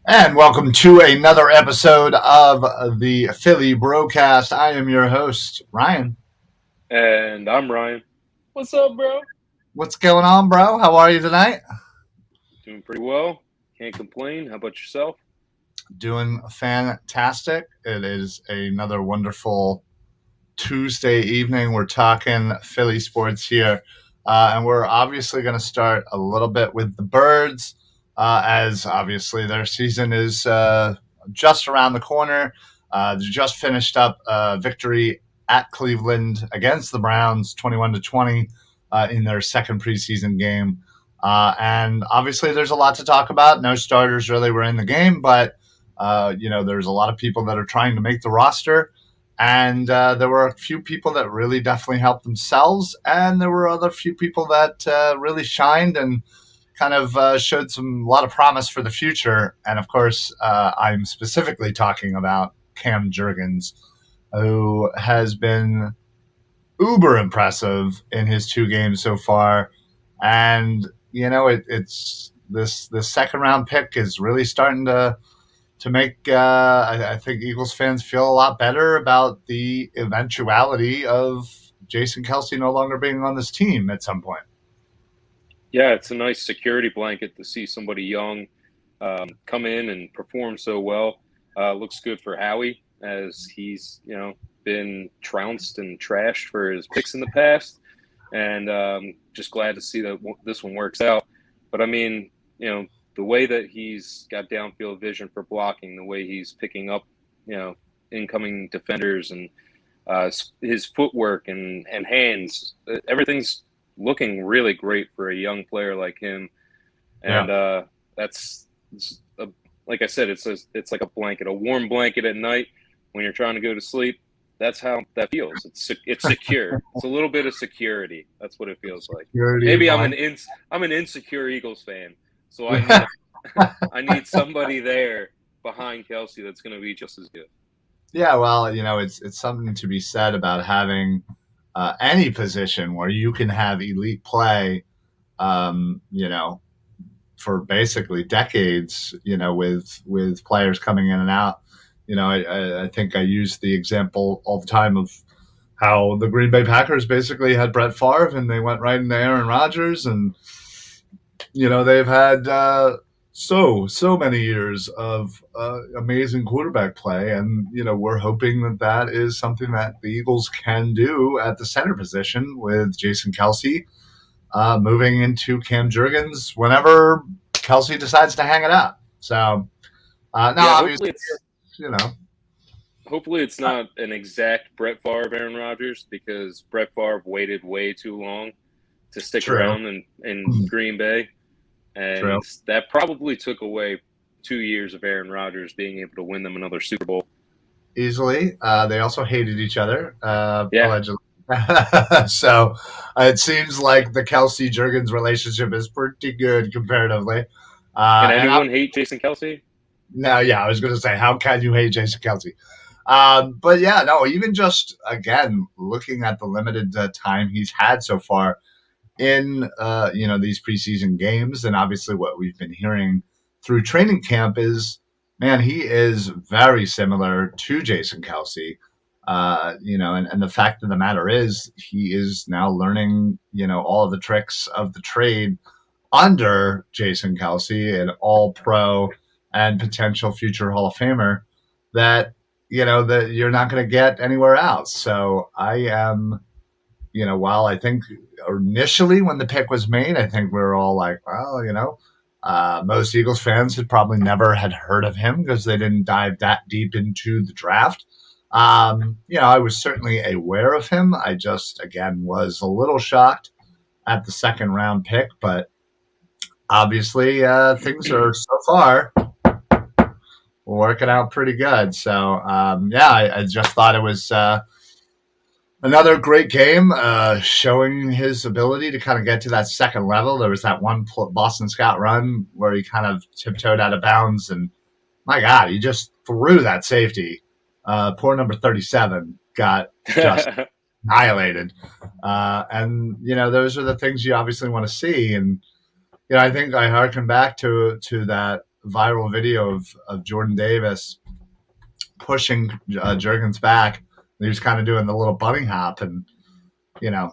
And welcome to another episode of the Philly BroCast. I am your host, Ryan. And I'm Ryan. What's up, bro? What's going on, bro? How are you tonight? Doing pretty well. Can't complain. How about yourself? Doing fantastic. It is another wonderful Tuesday evening. We're talking Philly sports here. And we're obviously going to start a little bit with the Birds, as obviously their season is just around the corner. They just finished up a victory at Cleveland against the Browns, 21-20, in their second preseason game. And obviously, there's a lot to talk about. No starters really were in the game, but there's a lot of people that are trying to make the roster. And there were a few people that really definitely helped themselves, and there were other few people that really shined and kind of showed a lot of promise for the future. And of course, I'm specifically talking about Cam Jurgens, who has been uber impressive in his two games so far. And it's this second round pick is really starting to make I think Eagles fans feel a lot better about the eventuality of Jason Kelsey no longer being on this team at some point. Yeah, it's a nice security blanket to see somebody young come in and perform so well. Looks good for Howie as he's been trounced and trashed for his picks in the past, and just glad to see that this one works out. But I mean, the way that he's got downfield vision for blocking, the way he's picking up, incoming defenders, and his footwork and hands, everything's looking really great for a young player like him. And that's like I said, it's like a blanket, a warm blanket at night when you're trying to go to sleep. That's how that feels. It's secure. It's a little bit of security. That's what it feels like. Maybe I'm an insecure Eagles fan, so I need somebody there behind Kelsey that's going to be just as good. Yeah, well, it's something to be said about having any position where you can have elite play, um, you know, for basically decades, with players coming in and out. I think I use the example all the time of how the Green Bay Packers basically had Brett Favre and they went right into Aaron Rodgers, and they've had so many years of amazing quarterback play, and we're hoping that is something that the Eagles can do at the center position with Jason Kelsey moving into Cam Jurgens whenever Kelsey decides to hang it up. So now, Yeah, obviously, you know, hopefully it's not an exact Brett Favre, Aaron Rodgers, because Brett Favre waited way too long to stick true, around in Green Bay, true. and that probably took away 2 years of Aaron Rodgers being able to win them another Super Bowl. Easily. They also hated each other, Yeah, allegedly. So it seems like the Kelsey Jurgens relationship is pretty good comparatively. can And anyone hate Jason Kelsey? no, yeah, I was going to say, how can you hate Jason Kelsey? But yeah, no, even just again looking at the limited time he's had so far in these preseason games, and obviously what we've been hearing through training camp is, man, he is very similar to Jason Kelsey. And the fact of the matter is, he is now learning, all of the tricks of the trade under Jason Kelsey, an all pro and potential future Hall of Famer that, that you're not going to get anywhere else. So I am, while I think initially when the pick was made, I think we were all like, well, most Eagles fans had heard of him because they didn't dive that deep into the draft. I was certainly aware of him. I just, again, was a little shocked at the second round pick, but obviously things are so far working out pretty good. So, I just thought it was another great game, showing his ability to kind of get to that second level. There was that one Boston Scott run where he kind of tiptoed out of bounds, and my God, he just threw that safety. Poor number 37 got just annihilated. And those are the things you obviously want to see. And I think I harken back to that viral video of Jordan Davis pushing Jurgens back. He was kind of doing the little bunny hop, and you know,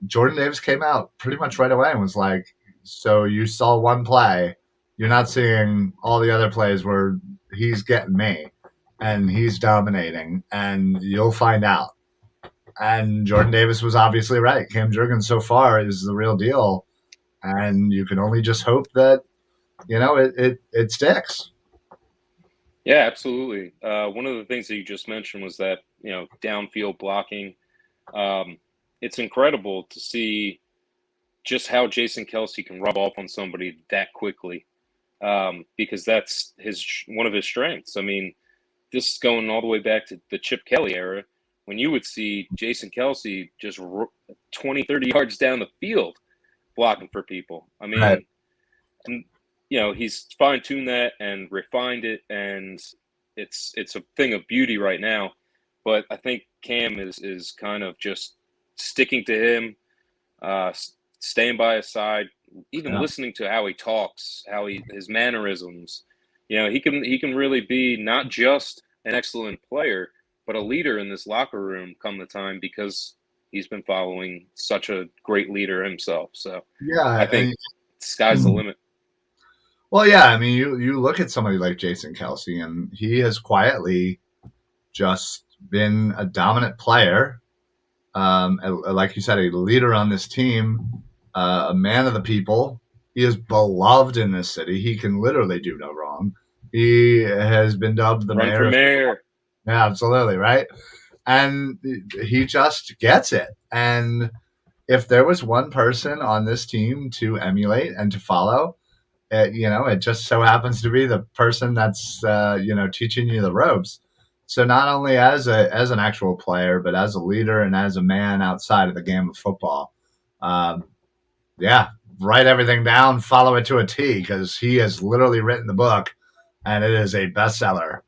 Jordan Davis came out pretty much right away and was like, "So you saw one play, you're not seeing all the other plays where he's getting me and he's dominating, and you'll find out." And Jordan Davis was obviously right. Cam Jurgens so far is the real deal, and you can only just hope that it sticks. Yeah, absolutely. One of the things that you just mentioned was that, downfield blocking. It's incredible to see just how Jason Kelce can rub off on somebody that quickly, because that's one of his strengths. I mean, this is going all the way back to the Chip Kelly era when you would see Jason Kelce just 20, 30 yards down the field blocking for people. I mean, Right. and he's fine-tuned that and refined it, and it's a thing of beauty right now. But I think Cam is kind of just sticking to him, staying by his side, even Yeah. listening to how he talks, his mannerisms. He can really be not just an excellent player, but a leader in this locker room come the time, because he's been following such a great leader himself. So I Yeah. think sky's the limit. Well, yeah. I mean, you look at somebody like Jason Kelce, and he has quietly just been a dominant player. Like you said, a leader on this team, a man of the people. He is beloved in this city. He can literally do no wrong. He has been dubbed the Run mayor for of. mayor. Yeah, absolutely, right? And he just gets it. And if there was one person on this team to emulate and to follow, it just so happens to be the person that's teaching you the ropes. So not only as an actual player, but as a leader and as a man outside of the game of football. Um, yeah, write everything down, follow it to a T, because he has literally written the book, and it is a bestseller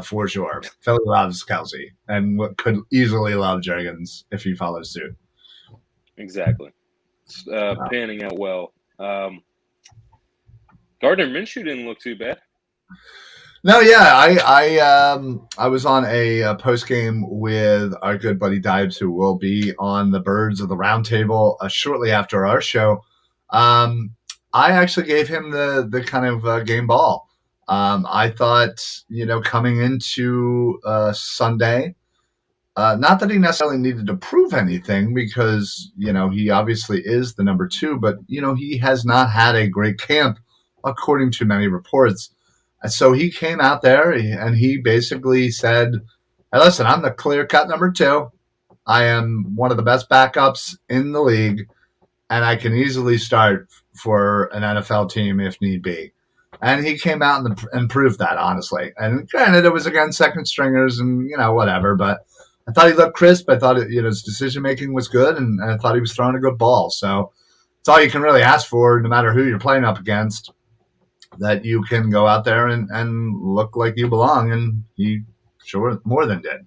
for sure. Philly loves Kelce and could easily love Jurgens if he follows suit. Exactly. It's panning out well. Gardner Minshew didn't look too bad. No, yeah, I was on a post game with our good buddy Dibes, who will be on the Birds of the Roundtable shortly after our show. I actually gave him the kind of game ball. I thought, coming into Sunday, not that he necessarily needed to prove anything, because he obviously is the number 2, but he has not had a great camp according to many reports. And so he came out there and he basically said, "Hey, listen, I'm the clear-cut number 2. I am one of the best backups in the league, and I can easily start for an NFL team if need be." And he came out and proved that, honestly. And granted, it was against second stringers and whatever, but I thought he looked crisp. I thought his decision making was good, and I thought he was throwing a good ball. So it's all you can really ask for, no matter who you're playing up against, that you can go out there and look like you belong, and he sure more than did.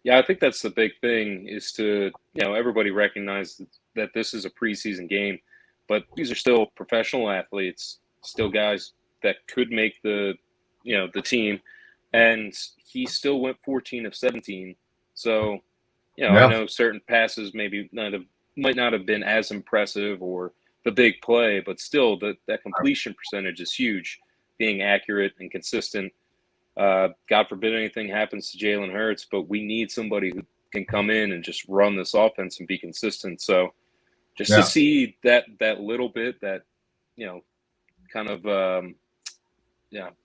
Yeah, I think that's the big thing, is to, everybody recognize that this is a preseason game, but these are still professional athletes, still guys that could make the team, and he still went 14 of 17. So, I know certain passes might not have been as impressive, or the big play, but still that completion percentage is huge, being accurate and consistent. God forbid anything happens to Jalen Hurts, but we need somebody who can come in and just run this offense and be consistent. So just to see that little bit, that, kind of,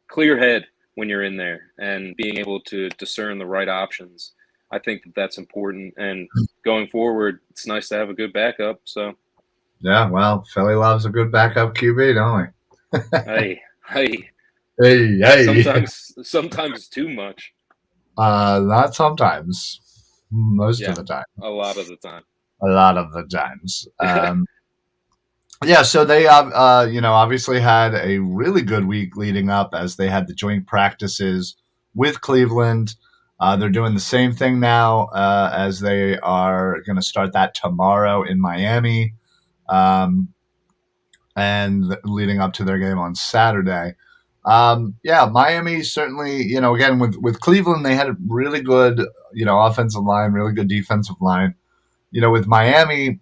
clear head when you're in there and being able to discern the right options, I think that's important. And going forward, it's nice to have a good backup. So. Yeah, well, Philly loves a good backup QB, don't we? Hey. Sometimes too much. Not sometimes. Most of the time. A lot of the time. A lot of the times. Yeah, so they obviously had a really good week leading up, as they had the joint practices with Cleveland. They're doing the same thing now, as they are going to start that tomorrow in Miami. and leading up to their game on Saturday. Miami certainly, again, with Cleveland, they had a really good, offensive line, really good defensive line. With Miami,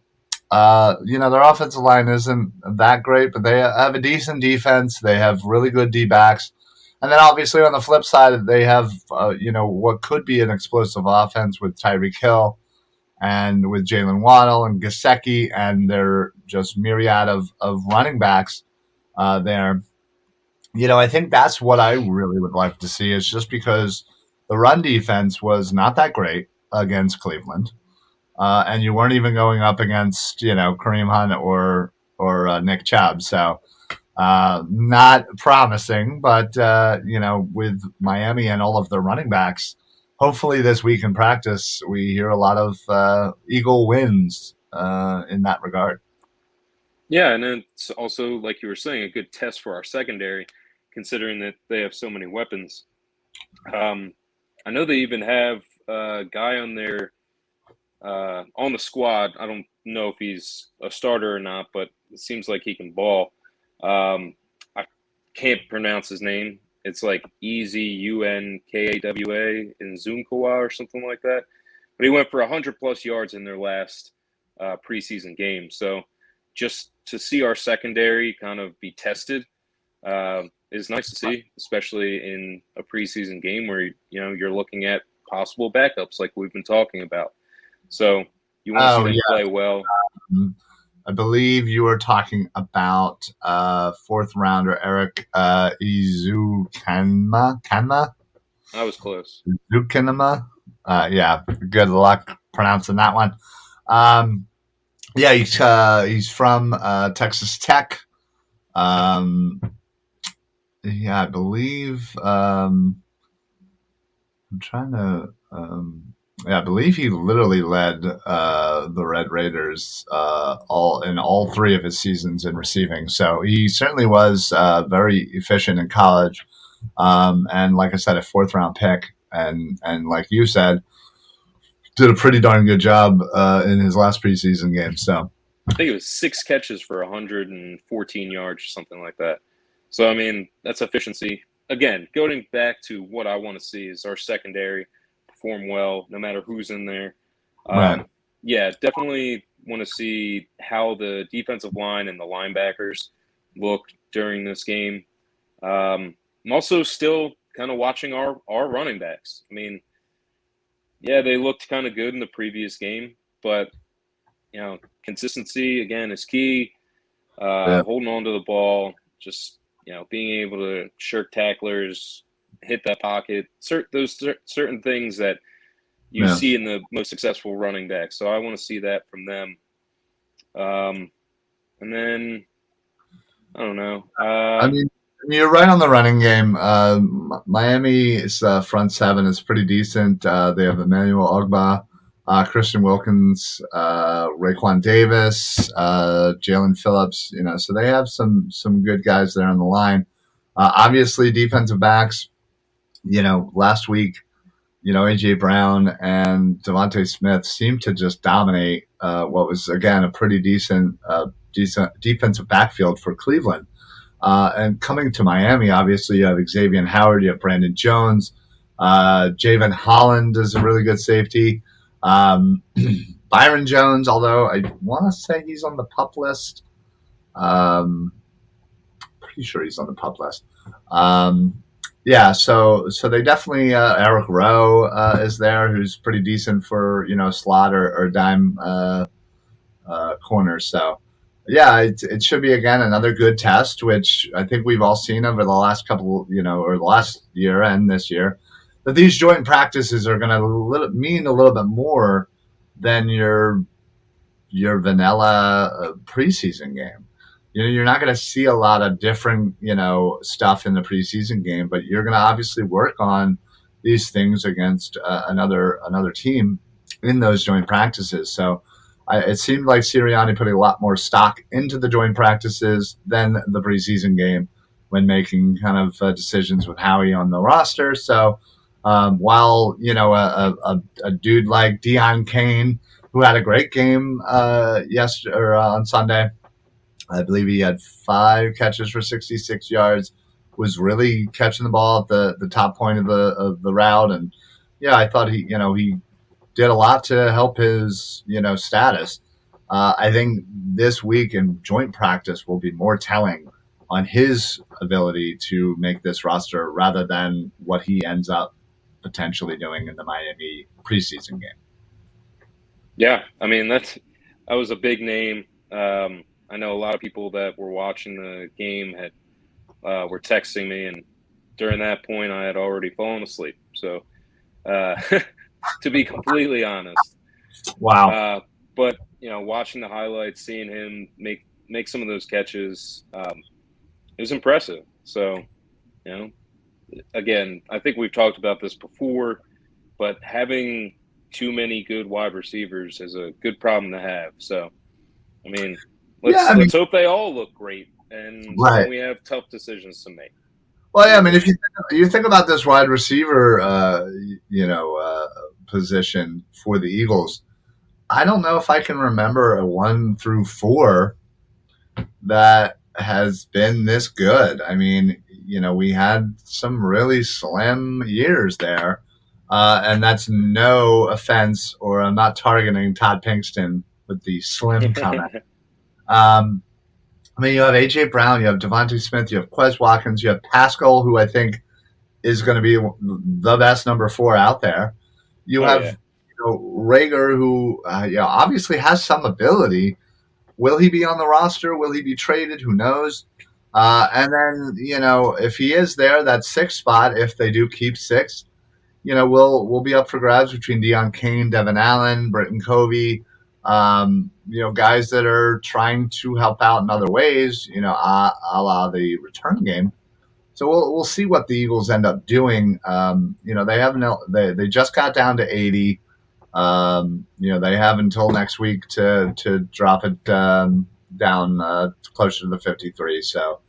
their offensive line isn't that great, but they have a decent defense. They have really good D backs. And then obviously on the flip side, they have, what could be an explosive offense with Tyreek Hill and with Jalen Waddle and Gesicki and their just myriad of running backs there. I think that's what I really would like to see is just because the run defense was not that great against Cleveland. And you weren't even going up against, Kareem Hunt or Nick Chubb. So not promising, but, with Miami and all of their running backs, hopefully this week in practice, we hear a lot of Eagle wins in that regard. Yeah, and then it's also, like you were saying, a good test for our secondary, considering that they have so many weapons. I know they even have a guy on their on the squad. I don't know if he's a starter or not, but it seems like he can ball. I can't pronounce his name. It's like Ezunkawa in Zunkawa or something like that. But he went for 100+ yards in their last preseason game. So just to see our secondary kind of be tested is nice to see, especially in a preseason game where you're looking at possible backups like we've been talking about. So you want to see them play well. I believe you were talking about fourth rounder Eric Izukanma. I was close. Izukanma. Good luck pronouncing that one. He's from Texas Tech. I believe. I'm trying to. I believe he literally led the Red Raiders all three of his seasons in receiving. So he certainly was very efficient in college, and like I said, a fourth round pick, and like you said, did a pretty darn good job in his last preseason game. So I think it was 6 catches for 114 yards or something like that. So, I mean, that's efficiency. Again, going back to what I want to see is our secondary perform well, no matter who's in there. Right. Yeah, definitely want to see how the defensive line and the linebackers look during this game. I'm also still kind of watching our running backs. I mean, yeah, they looked kind of good in the previous game, but consistency again is key. Holding on to the ball, just being able to shirk tacklers, hit that pocket, certain things that you see in the most successful running backs. So I want to see that from them. And then I don't know. I mean, you're right on the running game. Miami's front seven is pretty decent. They have Emmanuel Ogbah, Christian Wilkins, Raekwon Davis, Jalen Phillips. So they have some good guys there on the line. Obviously, defensive backs. Last week, AJ Brown and Devontae Smith seemed to just dominate what was again a pretty decent defensive backfield for Cleveland. And coming to Miami, obviously, you have Xavier Howard, you have Brandon Jones, Javon Holland is a really good safety. Byron Jones, although I want to say he's on the PUP list. Pretty sure he's on the PUP list. So they definitely Eric Rowe is there, who's pretty decent for slot or dime corner. So. Yeah, it should be, again, another good test, which I think we've all seen over the last couple, or the last year and this year, that these joint practices are going to mean a little bit more than your vanilla preseason game. You're not going to see a lot of different, stuff in the preseason game, but you're going to obviously work on these things against another team in those joint practices. So it seemed like Sirianni put a lot more stock into the joint practices than the preseason game when making kind of decisions with Howie on the roster. So while, a dude like Deon Cain, who had a great game on Sunday, I believe he had 5 catches for 66 yards. Was really catching the ball at the top point of the route, and yeah, I thought he did a lot to help his status. I think this week in joint practice will be more telling on his ability to make this roster rather than what he ends up potentially doing in the Miami preseason game. Yeah, I mean that was a big name. I know a lot of people that were watching the game had were texting me, and during that point, I had already fallen asleep. So, to be completely honest, Wow. but watching the highlights, seeing him make some of those catches, it was impressive. So, again, I think we've talked about this before, but having too many good wide receivers is a good problem to have. So, I mean, let's hope they all look great, and right. we have tough decisions to make. Well, yeah, I mean, if you think about this wide receiver, position for the Eagles, I don't know if I can remember a 1 through 4 that has been this good. I mean, we had some really slim years there, and that's no offense, or I'm not targeting Todd Pinkston with the slim comment. I mean, you have A.J. Brown, you have Devontae Smith, you have Quez Watkins, you have Pascal, who I think is going to be the best number 4 out there. You have Rager, who obviously has some ability. Will he be on the roster? Will he be traded? Who knows? And then if he is there, that 6th spot, if they do keep 6, we'll be up for grabs between Deon Cain, Devin Allen, Britton Covey. Guys that are trying to help out in other ways, a la the return game. So we'll see what the Eagles end up doing. They just got down to 80. They have until next week to drop it down closer to the 53. So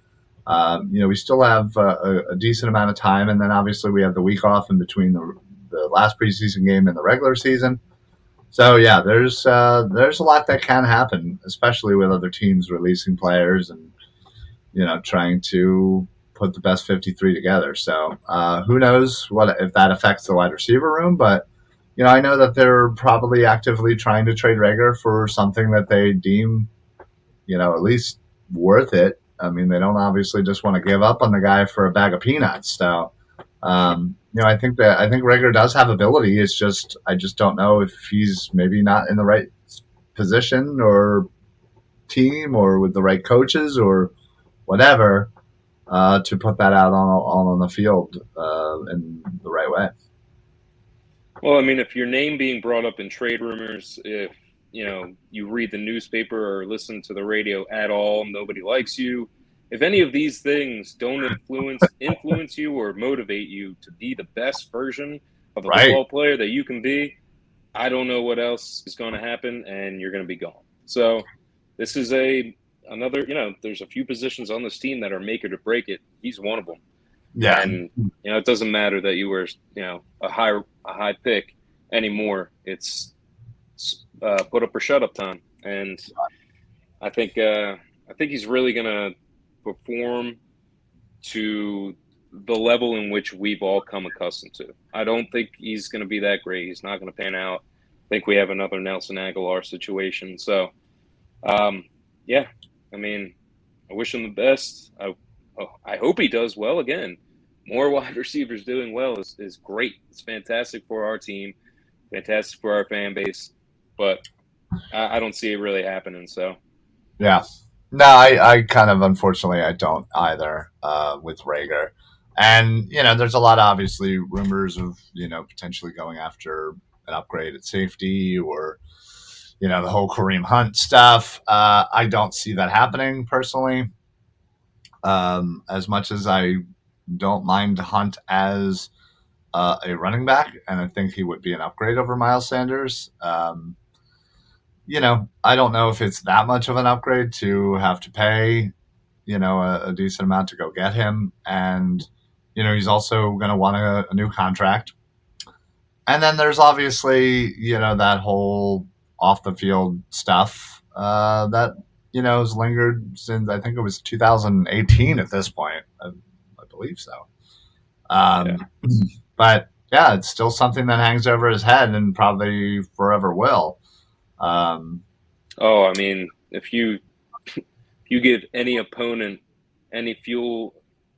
we still have a decent amount of time, and then obviously we have the week off in between the last preseason game and the regular season. So yeah, there's a lot that can happen, especially with other teams releasing players and trying to put the best 53 together. So who knows if that affects the wide receiver room, but I know that they're probably actively trying to trade Rager for something that they deem at least worth it. I mean, they don't obviously just want to give up on the guy for a bag of peanuts. So I think Rager does have ability. It's just I just don't know if he's maybe not in the right position or team or with the right coaches or whatever to put that out on the field in the right way. Well, I mean, if your name being brought up in trade rumors, if you read the newspaper or listen to the radio at all, nobody likes you. If any of these things don't influence you or motivate you to be the best version of a football player that you can be, I don't know what else is going to happen, and you're going to be gone. So this is another. There's a few positions on this team that are make it or break it. He's one of them. Yeah, and it doesn't matter that you were a high pick anymore. It's put up or shut up time, and I think he's really going to perform to the level in which we've all come accustomed to. I don't think he's going to be that great. He's not going to pan out. I think we have another Nelson Aguilar situation. So, yeah, I mean, I wish him the best. I hope he does well again. More wide receivers doing well is great. It's fantastic for our team, fantastic for our fan base, but I don't see it really happening. So, yeah. No, I kind of, unfortunately, I don't either with Rager. And, there's a lot of obviously rumors of, potentially going after an upgrade at safety or, the whole Kareem Hunt stuff. I don't see that happening personally. As much as I don't mind Hunt as a running back, and I think he would be an upgrade over Miles Sanders. I don't know if it's that much of an upgrade to have to pay, a decent amount to go get him. And, he's also going to want a new contract. And then there's obviously, that whole off the field stuff that, has lingered since I think it was 2018 at this point. I believe so. Yeah. But yeah, it's still something that hangs over his head and probably forever will. Um, Oh, I mean, if you give any opponent any fuel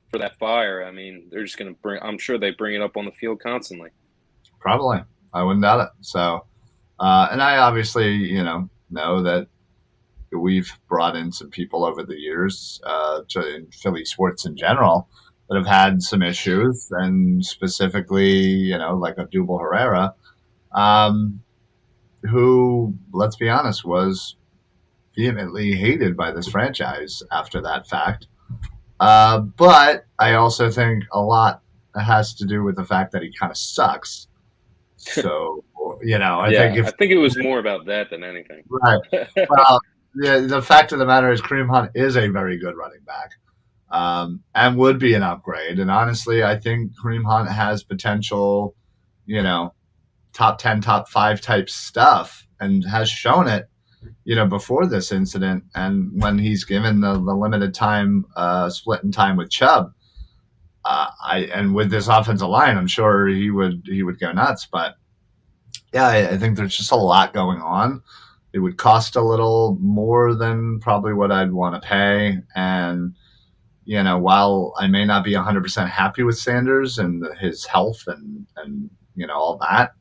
for that fire, I mean, they're just going to bring. I'm sure they bring it up on the field constantly. Probably, I wouldn't doubt it. So, and I obviously, know that we've brought in some people over the years in Philly sports in general that have had some issues, and specifically, like a Double Herrera, um, who, let's be honest, was vehemently hated by this franchise after that fact. But I also think a lot has to do with the fact that he kind of sucks. So, I think Yeah, if I think it was more about that than anything. right, well, the fact of the matter is Kareem Hunt is a very good running back, and would be an upgrade. And honestly, I think Kareem Hunt has potential, top 10, top 5 type stuff, and has shown it, before this incident, and when he's given the limited time, split in time with Chubb. And with this offensive line, I'm sure he would go nuts. But yeah, I think there's just a lot going on. It would cost a little more than probably what I'd want to pay. And, while I may not be 100% happy with Sanders and his health and all that,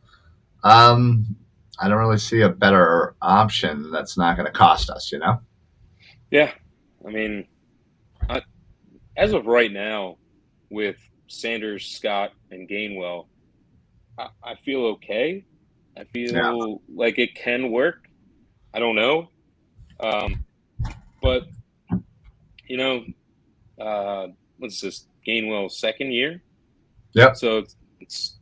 I don't really see a better option that's not going to cost us, Yeah, I mean, as of right now, with Sanders, Scott, and Gainwell, I feel okay. I Yeah. feel like it can work. I don't know, but you know, what's this? Gainwell's second year, Yep. so it's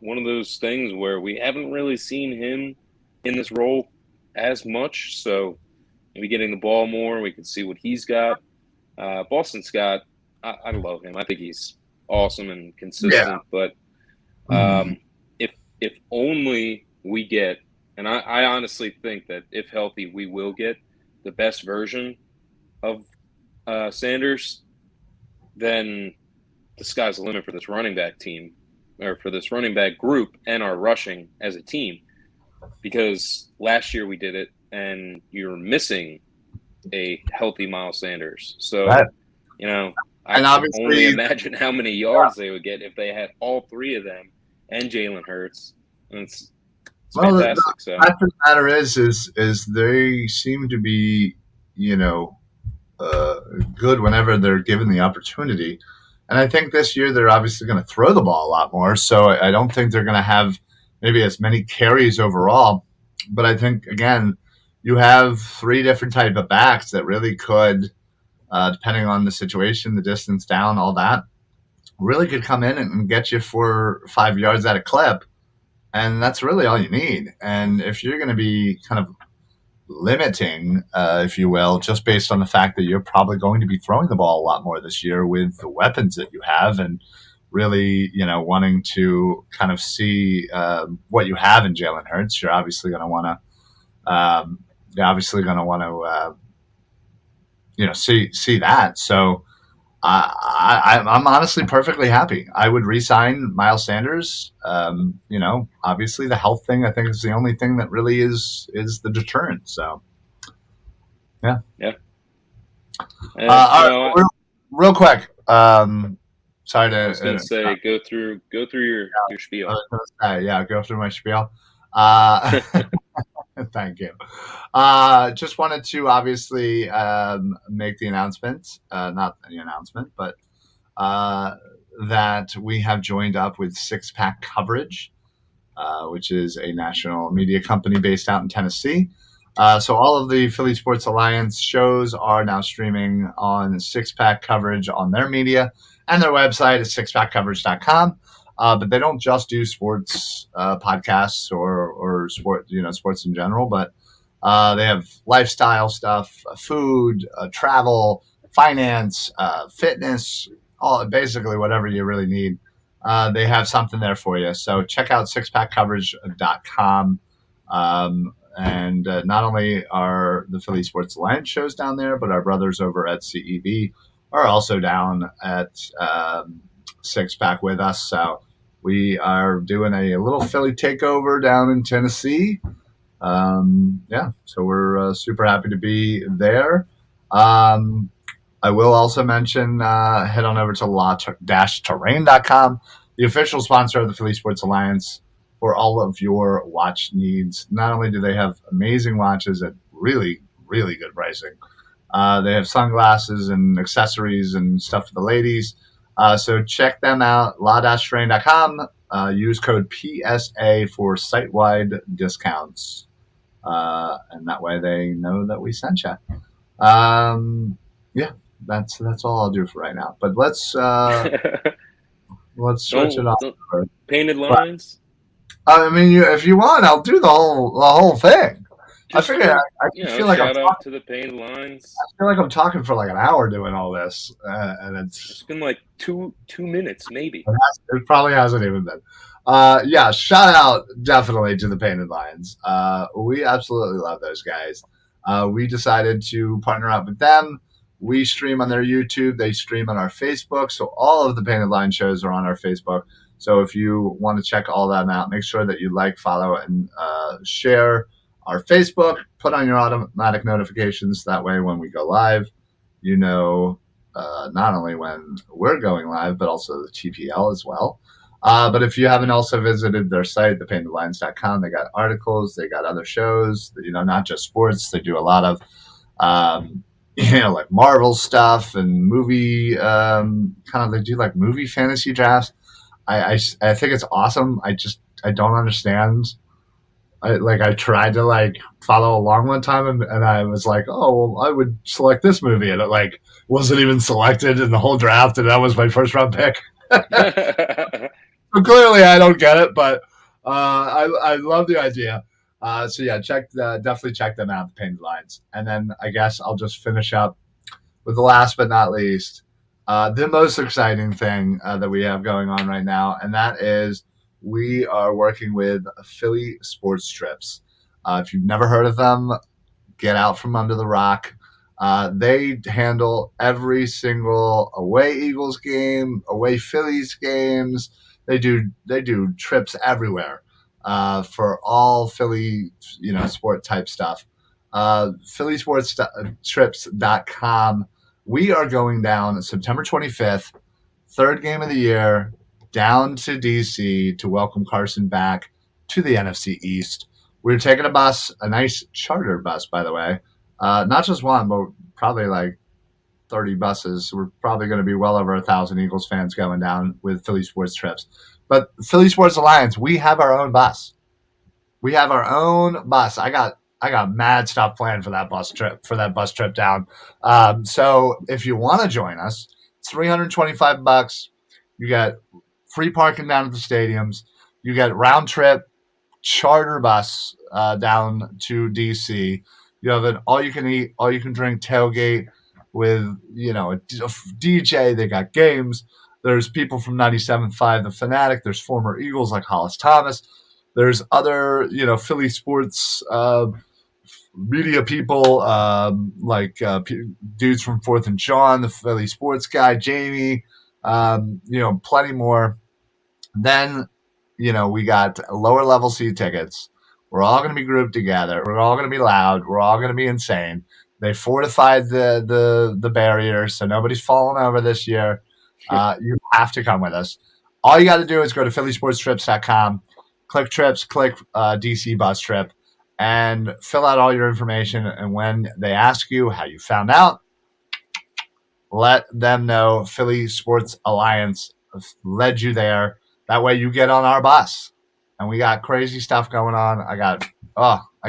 one of those things where we haven't really seen him in this role as much. So maybe getting the ball more, we can see what he's got. Boston Scott, I love him. I think he's awesome and consistent. But if only we get, and I honestly think that if healthy, we will get the best version of Sanders, then the sky's the limit for this running back team, or for this running back group, and our rushing as a team. Because last year we did it, and you're missing a healthy Miles Sanders. So, Right. I And can obviously, only imagine how many yards they would get if they had all three of them and Jalen Hurts. And it's fantastic. The fact of the matter is they seem to be, good whenever they're given the opportunity. And I think this year they're obviously going to throw the ball a lot more. So I don't think they're going to have maybe as many carries overall. But I think, again, you have 3 different type of backs that really could, depending on the situation, the distance down, all that, really could come in and get you 4 or 5 yards at a clip. And that's really all you need. And if you're going to be kind of limiting, if you will, just based on the fact that you're probably going to be throwing the ball a lot more this year with the weapons that you have, and really, wanting to kind of see what you have in Jalen Hurts, you're obviously going to want to, see that. So I'm honestly perfectly happy. I would re-sign Miles Sanders. Obviously the health thing, I think, is the only thing that really is the deterrent. So, yeah. Yeah. Real quick. Sorry to. I was going to say, go through your spiel. I was going to say, yeah, go through my spiel. Thank you. Just wanted to obviously make the announcement, not the announcement, but that we have joined up with Six Pack Coverage, which is a national media company based out in Tennessee. So all of the Philly Sports Alliance shows are now streaming on Six Pack Coverage on their media, and their website is sixpackcoverage.com. But they don't just do sports podcasts or sports in general, but they have lifestyle stuff, food, travel, finance, fitness, basically whatever you really need. They have something there for you. So check out sixpackcoverage.com. And not only are the Philly Sports Alliance shows down there, but our brothers over at CEB are also down at Six Pack with us. So we are doing a little Philly takeover down in Tennessee. Yeah, so we're super happy to be there. I will also mention head on over to la-terrain.com, the official sponsor of the Philly Sports Alliance, for all of your watch needs. Not only do they have amazing watches at really, really good pricing, they have sunglasses and accessories and stuff for the ladies. So check them out, la-terrain.com. Use code PSA for site-wide discounts. And that way they know that we sent you. Yeah, that's all I'll do for right now. But let's switch it off. Don't painted But, lines. I mean, if you want, I'll do the whole thing. Just I figure feel like shout out to the painted lines. I feel like I'm talking for like an hour doing all this, and It's been like two minutes, maybe. It probably hasn't even been. Yeah, shout out definitely to the Painted Lions. We absolutely love those guys. We decided to partner up with them. We stream on their YouTube. They stream on our Facebook. So all of the Painted Lion shows are on our Facebook. So if you want to check all that out, make sure that you like, follow, and share our Facebook. Put on your automatic notifications. That way when we go live, you know not only when we're going live, but also the TPL as well. But if you haven't also visited their site, thepaintedlines.com, they got articles, they got other shows, not just sports. They do a lot of, like Marvel stuff and movie, they do like movie fantasy drafts. I think it's awesome. I don't understand. I tried to follow along one time and I was like, oh, well, I would select this movie. And it wasn't even selected in the whole draft. And that was my first round pick. So clearly I don't get it, but I love the idea. So yeah, definitely check them out, the Painted Lines. And then I guess I'll just finish up with the last but not least, the most exciting thing that we have going on right now, and that is we are working with Philly Sports Trips. If you've never heard of them, get out from under the rock. They handle every single away Eagles game, away Phillies games. They do trips everywhere for all Philly, sport type stuff. PhillySportsTrips.com. We are going down September 25th, third game of the year, down to DC to welcome Carson back to the NFC East. We're taking a bus, a nice charter bus, by the way. Not just one, but probably like 30 buses. We're probably going to be well over 1,000 Eagles fans going down with Philly Sports Trips. But Philly Sports Alliance, we have our own bus. We have our own bus. I got mad stuff planned for that bus trip down. So if you want to join us, it's $325. You get free parking down at the stadiums. You get round trip charter bus down to DC. You have an all you can eat, all you can drink tailgate with a DJ. They got games. There's people from 97.5 The Fanatic. There's former Eagles like Hollis Thomas. There's other Philly sports media people dudes from Fourth and John, the Philly sports guy, Jamie, plenty more. Then, we got lower level seat tickets. We're all going to be grouped together. We're all going to be loud. We're all going to be insane. They fortified the barrier, so nobody's falling over this year. You have to come with us. All you got to do is go to PhillySportsTrips.com, click trips, click DC bus trip, and fill out all your information. And when they ask you how you found out, let them know Philly Sports Alliance led you there. That way you get on our bus. And we got crazy stuff going on. I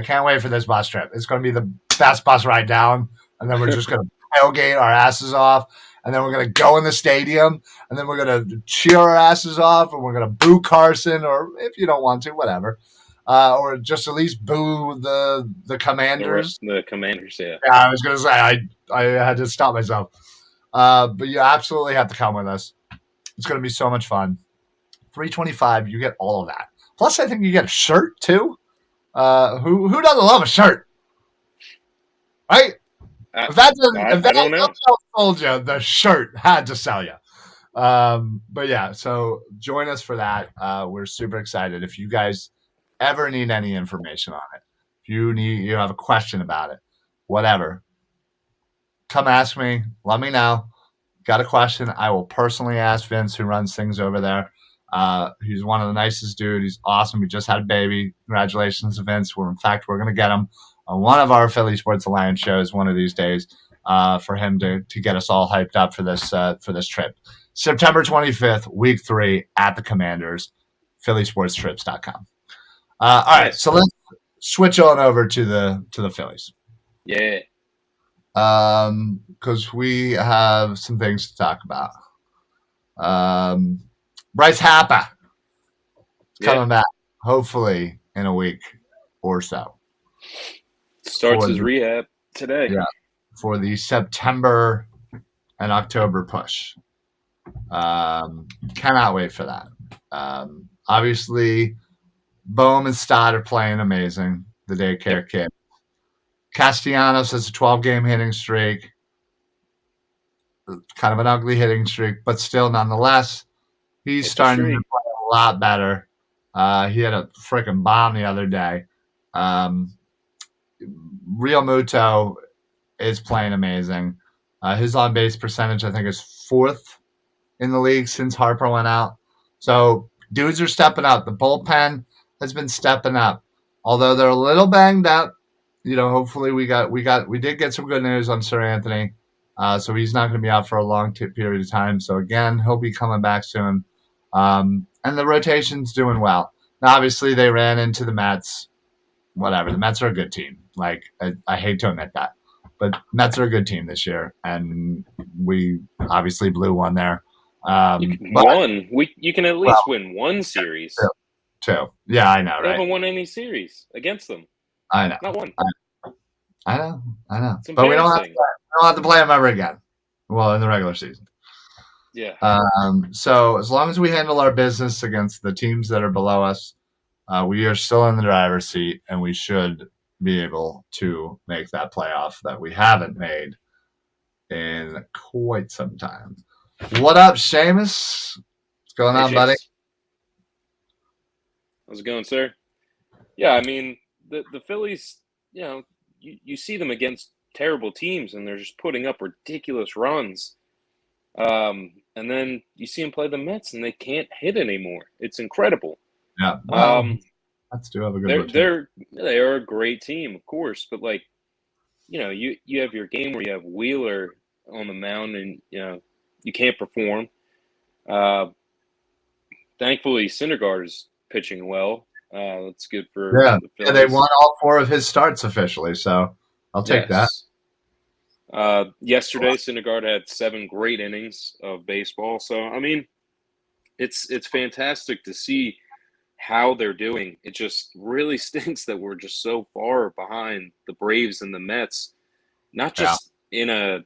can't wait for this bus trip. It's going to be the best bus ride down. And then we're just going to tailgate our asses off. And then we're going to go in the stadium. And then we're going to cheer our asses off. And we're going to boo Carson. Or if you don't want to, whatever. Or just at least boo the Commanders. The Commanders, yeah. Yeah, I was going to say, I had to stop myself. But you absolutely have to come with us. It's going to be so much fun. $325, you get all of that. Plus, I think you get a shirt, too. Who doesn't love a shirt, right? If that don't know. sold you, the shirt had to sell you. But yeah, so join us for that. We're super excited. If you guys ever need any information on it, if you have a question about it, whatever, come ask me. Let me know. Got a question? I will personally ask Vince, who runs things over there. He's one of the nicest dudes. He's awesome. He just had a baby. Congratulations to Vince. We're going to get him on one of our Philly Sports Alliance shows one of these days for him to get us all hyped up for this trip. September 25th, week 3 at the Commanders, phillysportstrips.com. All right, so let's switch on over to the Phillies. Yeah. Because we have some things to talk about. Bryce Harper is coming back, hopefully in a week or so. Starts his rehab today. Yeah, for the September and October push. Cannot wait for that. Obviously, Bohm and Stott are playing amazing. The daycare kid. Castellanos has a 12-game hitting streak. Kind of an ugly hitting streak, but still, nonetheless, he's starting to play a lot better. He had a freaking bomb the other day. Real Muto is playing amazing. His on-base percentage, I think, is 4th in the league since Harper went out. So dudes are stepping up. The bullpen has been stepping up. Although they're a little banged up, hopefully we did get some good news on Sir Anthony. So he's not going to be out for a long period of time. So again, he'll be coming back soon. And the rotation's doing well. Now, obviously, they ran into the Mets. Whatever. The Mets are a good team. Like, I hate to admit that. But Mets are a good team this year. And we obviously blew one there. You can at least win one series. Two. Yeah, I know, right? They haven't won any series against them. I know. Not one. I know. But we don't have to play them ever again. Well, in the regular season. Yeah. So as long as we handle our business against the teams that are below us, we are still in the driver's seat, and we should be able to make that playoff that we haven't made in quite some time. What up, Seamus? What's going on, buddy? How's it going, sir? Yeah, I mean, the Phillies, you see them against terrible teams, and they're just putting up ridiculous runs. And then you see them play the Mets, and they can't hit anymore. It's incredible. Yeah. Well, Mets do have a good rotation. They are a great team, of course, but you have your game where you have Wheeler on the mound, and you can't perform. Thankfully, Syndergaard is pitching well. That's good for the Phillies. Yeah, they won all 4 of his starts officially, so I'll take that. Yesterday, Syndergaard had 7 great innings of baseball. So, I mean, it's fantastic to see how they're doing. It just really stinks that we're just so far behind the Braves and the Mets, not just in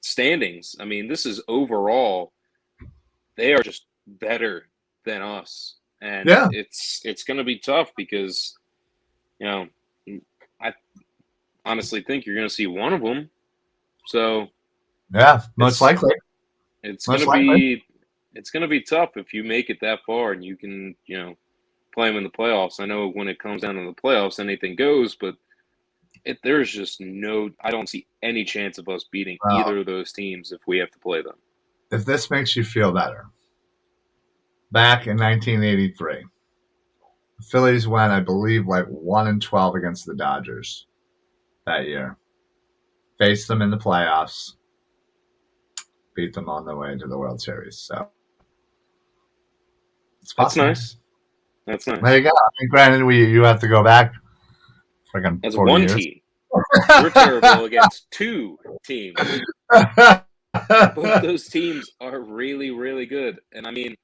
standings. I mean, this is overall, they are just better than us. And it's going to be tough because, I honestly think you're going to see one of them. So most likely. It's going to be tough if you make it that far and you can, play them in the playoffs. I know when it comes down to the playoffs, anything goes, but there's just I don't see any chance of us beating either of those teams if we have to play them. If this makes you feel better, back in 1983, the Phillies went, I believe, 1-12 against the Dodgers that year. Faced them in the playoffs. Beat them on the way to the World Series. So that's nice. That's nice. There you go. I mean, granted, you have to go back freaking as 40 one years. Team. We're terrible against 2 teams. Both those teams are really, really good. And I mean,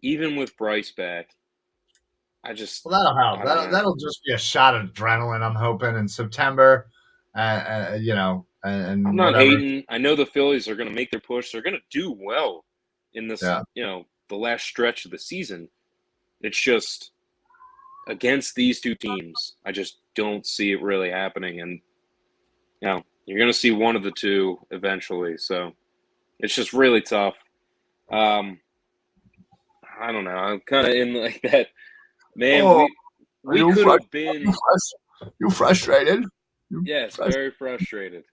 even with Bryce back, that'll help. That'll just be a shot of adrenaline, I'm hoping, in September. And I'm not hating. I know the Phillies are going to make their push. They're going to do well in this, the last stretch of the season. It's just against these two teams, I just don't see it really happening. And, you're going to see one of the two eventually. So it's just really tough. I don't know. I'm kind of in like that. Man, Oh, are we you could have been. you frustrated? You Yes, very frustrated.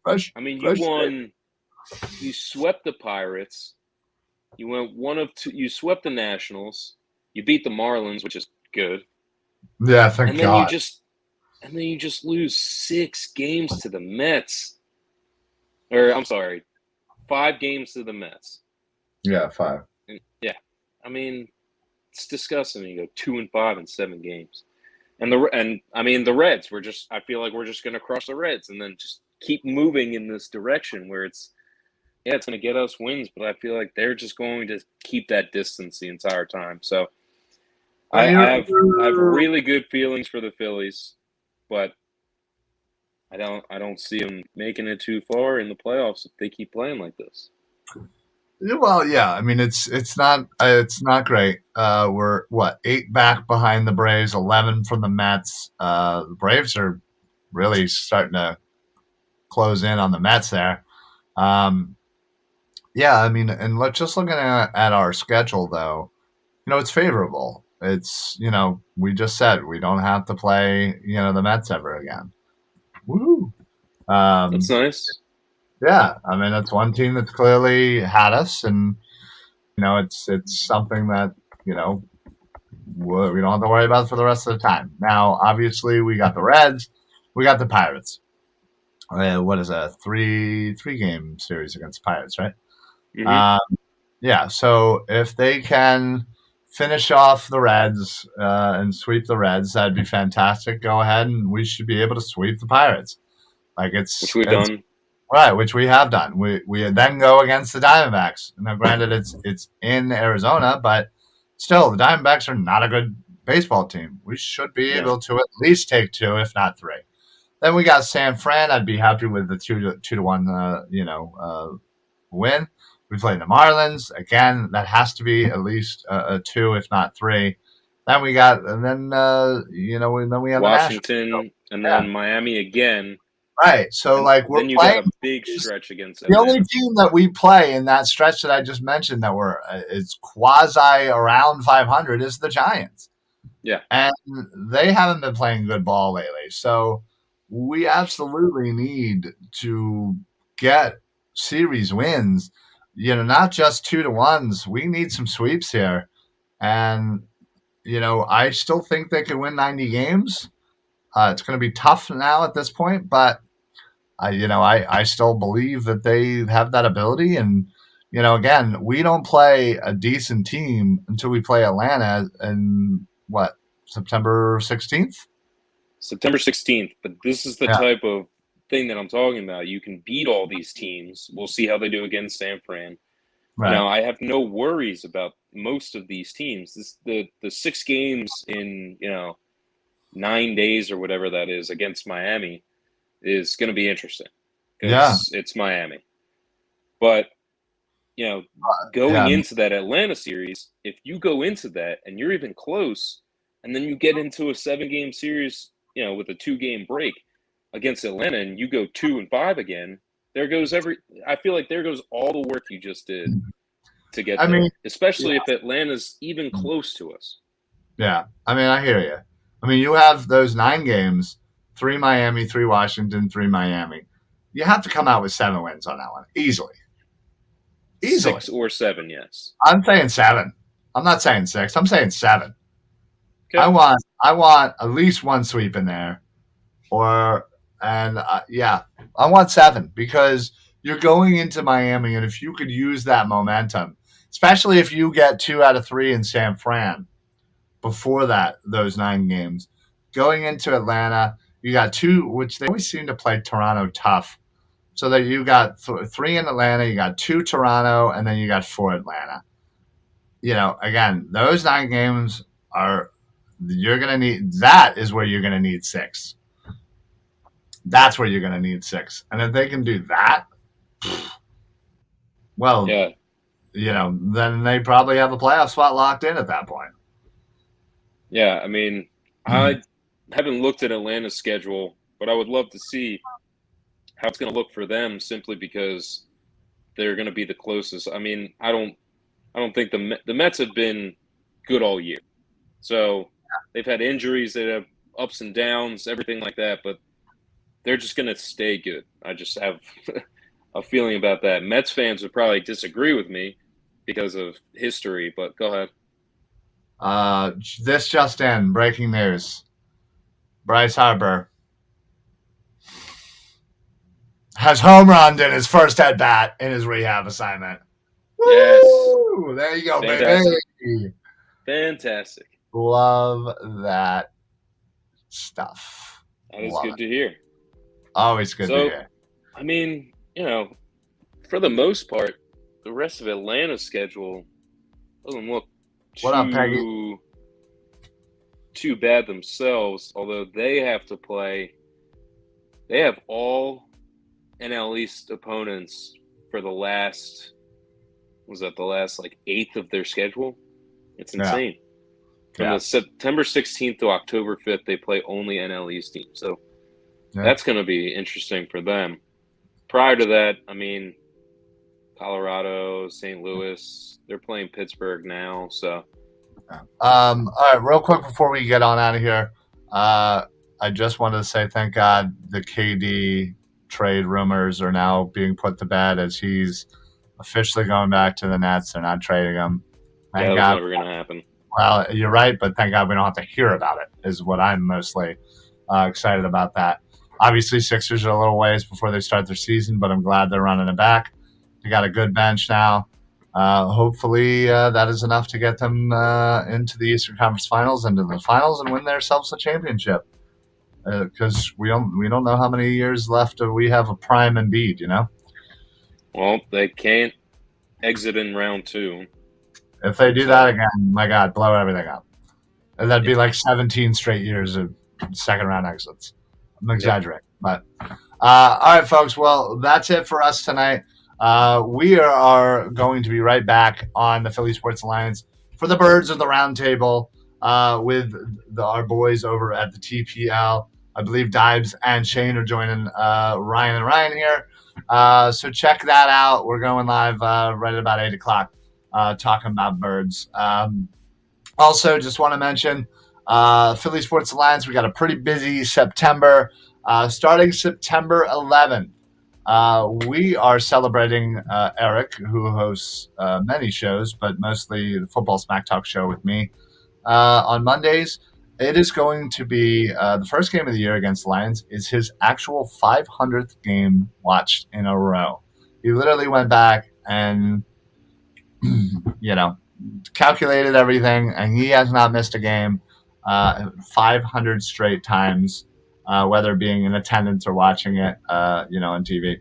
I mean, frustrated. you swept the Pirates. You went one of two. You swept the Nationals. You beat the Marlins, which is good. Yeah, thank And then you God. just and then you just lose 6 games to the Mets. Or I'm sorry, 5 games to the Mets. Yeah, 5. And yeah, I mean, it's disgusting. You go 2-5 in 7 games. And the Reds, I feel like we're just gonna crush the Reds and then just keep moving in this direction where it's gonna get us wins, but I feel like they're just going to keep that distance the entire time. So Well, I have really good feelings for the Phillies, but I don't see them making it too far in the playoffs if they keep playing like this. well, yeah. I mean, it's not great. We're what 8 back behind the Braves, 11 from the Mets. The Braves are really starting to close in on the Mets there. Um, yeah, I mean, and just looking at our schedule though, it's favorable. It's we just said we don't have to play the Mets ever again. Woo! That's Um, nice. yeah, I mean that's one team that's clearly had us, and it's something that you know we don't have to worry about for the rest of the time. Now, obviously, we got the Reds, we got the Pirates. What is a three game series against the Pirates, right? Hmm. Um, yeah. So if they can finish off the Reds and sweep the Reds, that'd be fantastic. Go ahead, and we should be able to sweep the Pirates. Like Which we've it's done. right, which we have done. We then go against the Diamondbacks. Now, granted, it's in Arizona, but still, the Diamondbacks are not a good baseball team. We should be No. able to at least take 2, if not 3. Then we got San Fran. I'd be happy with the 2-1, win. We play the Marlins again. That has to be at least a 2, if not 3. Then we got, and then then we have the Nationals. So, Washington and yeah, then Miami again. right. So And like we're then you got playing a big stretch against the only Atlanta. team that we play in that stretch that I just mentioned that we're is quasi around 500 is the Giants, Yeah. and they haven't been playing good ball lately. So we absolutely need to get series wins. Not just 2-1s. We need some sweeps here, and I still think they could win 90 games. It's going to be tough now at this point, but I still believe that they have that ability. And, again, we don't play a decent team until we play Atlanta in what, September 16th? September 16th. But this is the Yeah. type of thing that I'm talking about. You can beat all these teams. We'll see how they do against San Fran. Right. I have no worries about most of these teams. The 6 games in, 9 days or whatever that is against Miami is going to be interesting Yeah. because it's Miami. But, you know, going Yeah. into that Atlanta series, if you go into that and you're even close, and then you get into a 7 game series, with a 2 game break against Atlanta and you go 2-5 again, I feel like there goes all the work you just did to get I mean, there, especially if Atlanta's even close to us. yeah. I mean, I hear you. I mean, you have those 9 games, 3 Miami, 3 Washington, 3 Miami. You have to come out with 7 wins on that one easily. Easily. 6 or 7, yes. I'm saying 7. I'm not saying 6. I'm saying 7. Okay. I want at least one sweep in there, yeah, I want 7 because you're going into Miami, and if you could use that momentum, especially if you get 2 out of 3 in San Fran before those 9 games, going into Atlanta, you got 2, which they always seem to play Toronto tough. So that you got 3 in Atlanta, you got 2 Toronto, and then you got 4 Atlanta. Again, those 9 games you're going to need, that is where you're going to need 6. That's where you're going to need 6. And if they can do that, well, Yeah. then they probably have a playoff spot locked in at that point. Yeah. I mean, I haven't looked at Atlanta's schedule, but I would love to see how it's going to look for them simply because they're going to be the closest. I mean, I don't think the Mets have been good all year. So they've had injuries, they have ups and downs, everything like that, but they're just going to stay good. I just have a feeling about that. Mets fans would probably disagree with me because of history, but go ahead. This just in, breaking news. Bryce Harper has home runned in his first at bat in his rehab assignment. Yes. Woo! There you go, Fantastic. baby. Fantastic. Love that stuff. That is Love good it. to hear. Always good to So, hear. I mean, for the most part, the rest of Atlanta's schedule doesn't look What up, Peggy? too bad themselves, although they have to play. They have all NL East opponents for the last like eighth of their schedule? It's insane. From the September 16th to October 5th, they play only NL East teams. So that's going to be interesting for them. Prior to that, I mean, Colorado, St. Louis, they're playing Pittsburgh now. So, all right, real quick before we get on out of here, I just wanted to say thank God the KD trade rumors are now being put to bed as he's officially going back to the Nets. They're not trading him. Thank God. That's never going to happen. Well, you're right, but thank God we don't have to hear about it, is what I'm mostly excited about that. Obviously, Sixers are a little ways before they start their season, but I'm glad they're running it back. They got a good bench now. Hopefully, that is enough to get them into the Eastern Conference Finals, into the finals, and win themselves a championship. Because we don't know how many years left we have a prime Embiid, Well, they can't exit in round 2. If they do that again, my God, blow everything up. And that'd be like 17 straight years of second round exits. I'm exaggerating, but all right, folks. Well, that's it for us tonight. We are going to be right back on the Philly Sports Alliance for the Birds of the Round Table with our boys over at the TPL. I believe Dibes and Shane are joining Ryan and Ryan here. So check that out. We're going live right at about 8 o'clock talking about birds. Also, just want to mention Philly Sports Alliance. We got a pretty busy September. Starting September 11th, we are celebrating Eric, who hosts many shows, but mostly the Football Smack Talk show with me on Mondays. It is going to be the first game of the year against the Lions is his actual 500th game watched in a row. He literally went back and, calculated everything, and he has not missed a game 500 straight times, whether being in attendance or watching it, on TV.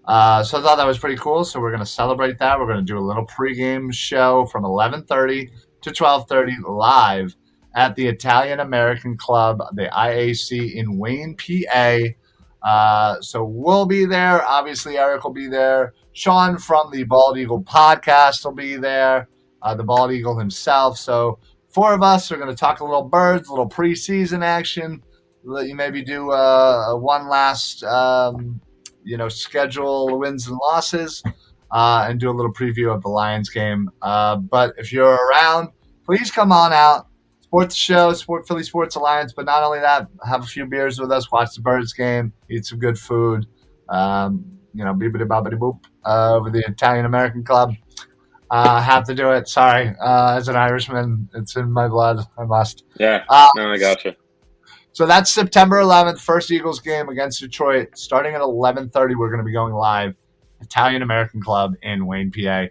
So I thought that was pretty cool. So we're going to celebrate that. We're going to do a little pregame show from 11:30 to 12:30 live at the Italian American Club, the IAC in Wayne, PA. So we'll be there. Obviously, Eric will be there. Sean from the Bald Eagle podcast will be there. The Bald Eagle himself. So 4 of us are going to talk a little birds, a little preseason action. Let you maybe do one last, schedule wins and losses, and do a little preview of the Lions game. But if you're around, please come on out. Support the show, support Philly Sports Alliance. But not only that, have a few beers with us, watch the Birds game, eat some good food. Beepity boppity boop over the Italian American Club. Have to do it. Sorry. As an Irishman, it's in my blood. I must. Yeah. No, I gotcha. So that's September 11th, first Eagles game against Detroit. Starting at 11:30, we're going to be going live. Italian American Club in Wayne, PA.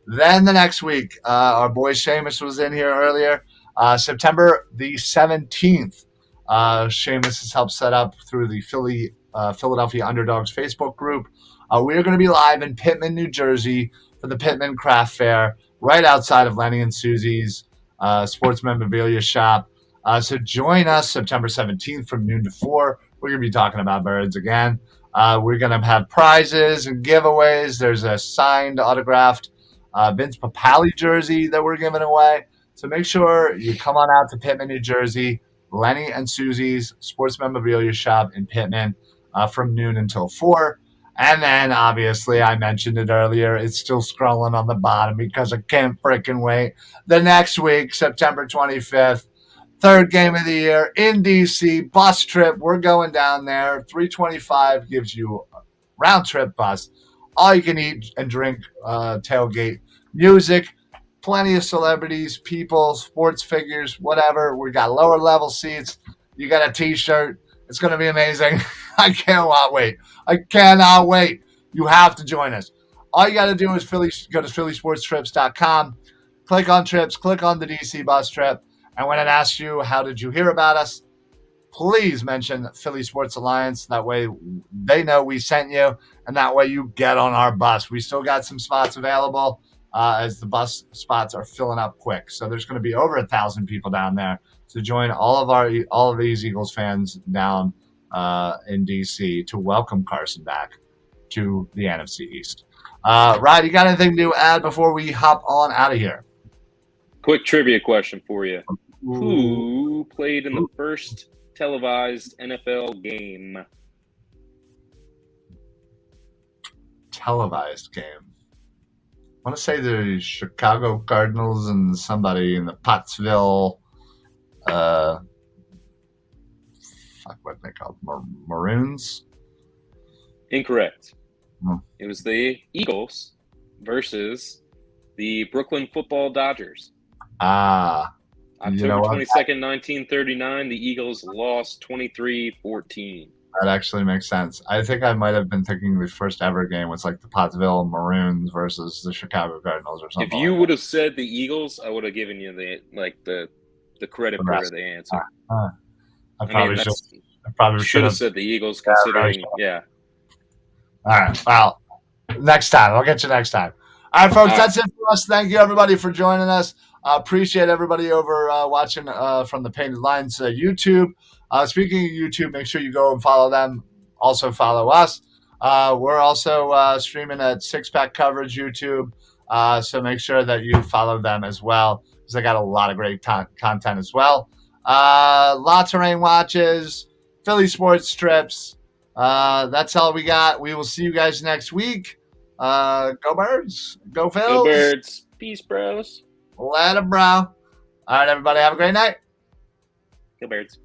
Then the next week, our boy Seamus was in here earlier. September the 17th, Seamus has helped set up through the Philadelphia Underdogs Facebook group. We are going to be live in Pittman, New Jersey for the Pittman Craft Fair, right outside of Lenny and Susie's sports memorabilia shop. So join us September 17th from noon to 4. We're going to be talking about birds again. We're going to have prizes and giveaways. There's a signed, autographed Vince Papale jersey that we're giving away. So make sure you come on out to Pittman, New Jersey, Lenny and Susie's Sports Memorabilia Shop in Pittman from noon until 4. And then, obviously, I mentioned it earlier. It's still scrolling on the bottom because I can't freaking wait. The next week, September 25th, third game of the year in D.C., bus trip. We're going down there. $325 gives you a round trip bus. All you can eat and drink, tailgate, music, plenty of celebrities, people, sports figures, whatever. We got lower level seats. You got a T-shirt. It's going to be amazing. I cannot wait. I cannot wait. You have to join us. All you got to do is go to phillysportstrips.com, click on trips, click on the DC bus trip, and when it asks you, how did you hear about us, please mention Philly Sports Alliance. That way they know we sent you, and that way you get on our bus. We still got some spots available as the bus spots are filling up quick. So there's going to be over 1,000 people down there to join all of these Eagles fans down in DC to welcome Carson back to the NFC East. Ryan, you got anything to add before we hop on out of here? Quick trivia question for you. Who played in the first televised NFL game? Televised game. I want to say the Chicago Cardinals and somebody in the Pottsville. What they called Maroons? Incorrect. It was the Eagles versus the Brooklyn Football Dodgers. October 22nd, 1939, the Eagles lost 23-14. That actually makes sense. I think I might have been thinking the first ever game was like the Pottsville Maroons versus the Chicago Cardinals or something. If you would have said the Eagles, I would have given you the credit for the answer. I probably should have said the Eagles, considering, yeah. All right. Well, next time. I'll get you next time. All right, folks, that's it for us. Thank you, everybody, for joining us. Appreciate everybody over watching from the Painted Lines YouTube. Speaking of YouTube, make sure you go and follow them. Also follow us. We're also streaming at Six Pack Coverage YouTube, so make sure that you follow them as well, because they got a lot of great content as well. Lots of rain watches, Philly sports strips. That's all we got. We will see you guys next week. Go Birds. Go Phils. Go Birds. Peace, bros. Let 'em, bro. All right, everybody. Have a great night. Go Birds.